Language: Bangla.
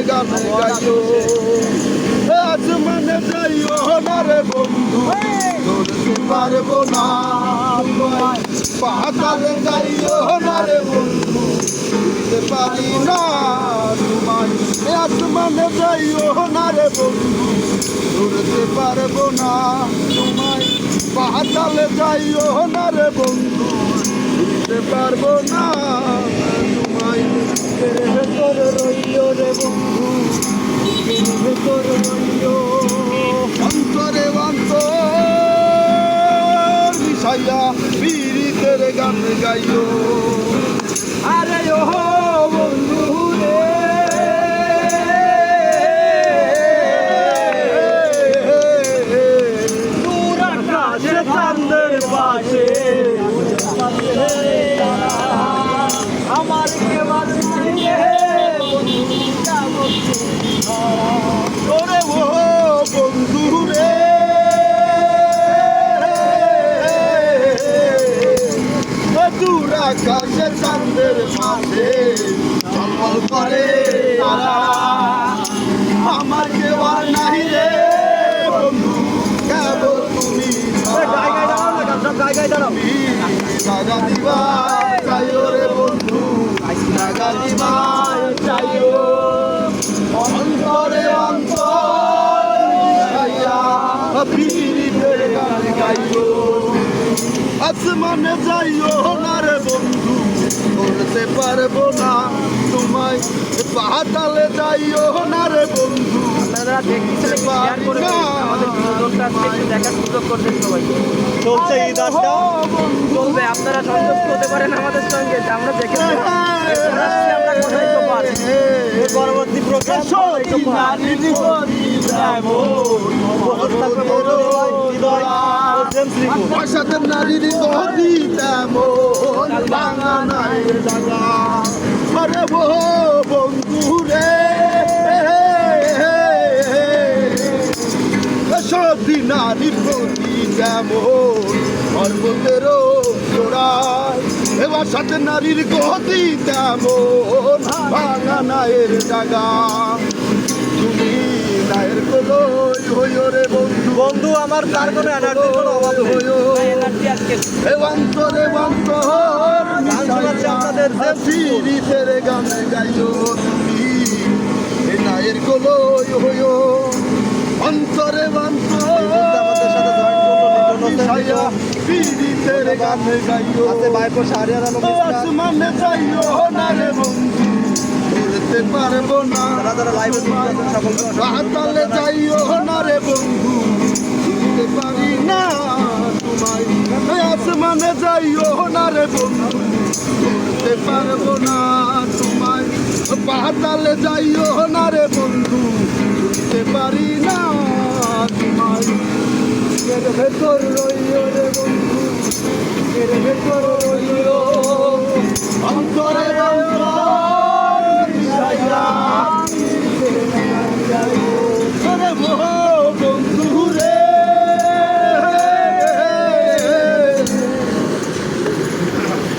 গানে গাইও আসমানে যাইও না রে বন্ধু ধরতে পারবো না পাতালে যাইও না রে বন্ধু ধরতে পারি না তোমায় আসমানে যাইও না রে বন্ধু ধরতে পারবো না তোমায় পাতালে যাইও না রে বন্ধু ধরতে পারবো না তোমায় ভেতর রইও রে বন্ধু ভেতর রইও অন্তরে অন্তর মিশাইয়া পীড়িতের গান গাইও আরে ও বন্ধু রে দূর আকাশে চাঁদের পাশে আমার কেবল ওরে ও বন্ধু রে দূর আকাশে চাঁদের মাঝে ঝলমল করে তারা আমার কেবল নাই রে বন্ধু কেবল তুমি লাগা দিবা চাইও রে বন্ধু লাগা দিবা চাইও অন্তরে অন্তর পীড়িতের গান গাইও আসমানে যাইও না রে বন্ধু করতে পারবো না তোমায় পাতালে যাইও না রে বন্ধু আপনারা দেখতেছেন শেয়ার করে আমাদের ভিডিওটা দেখার সুযোগ করবেন সবাই চলছে ঈদ আড্ডা চলবে আপনারা সংযুক্ত হতে পারেন আমাদের সঙ্গে আমরা দেখে আমরা কোথায় তো পারি পরবর্তী প্রোগ্রাম সাথে নারীর গদি তেমন ভাঙা নাই জাগা আরে ও বন্ধু রে সতী নারীর গদি তেমন পর্বতেরও জোড়ায় এবার সাথে নারীর গদি তেমন ভাঙা নায়ের জাগা তুমি নায়ের কলই হইও রে বন্ধু বন্ধু আমার তার কোনো এনার্জির কোনো অভাব নেই। অন্তরে অন্তর আপনাদের পীড়িতের গানে গাইও তুমি এ নায়ের কলই হইও অন্তরে অন্তর আমাদের সাথে জয়েন করলো লিটন পীড়িতের গানে গাইও আছে বাইপো শাহরিয়ার আলম আসমানে যাইও না রে বন্ধু ধরতে পারবো না যারা লাইভে আছেন সকলকে পাতালে যাইও না রে বন্ধু ধরতে পারি না তোমায় আসমানে যাইও না রে বন্ধু ধরতে পারবো না তোমায় পাতালে যাইও না রে বন্ধু ধরতে পারি না তোমায় ভেতর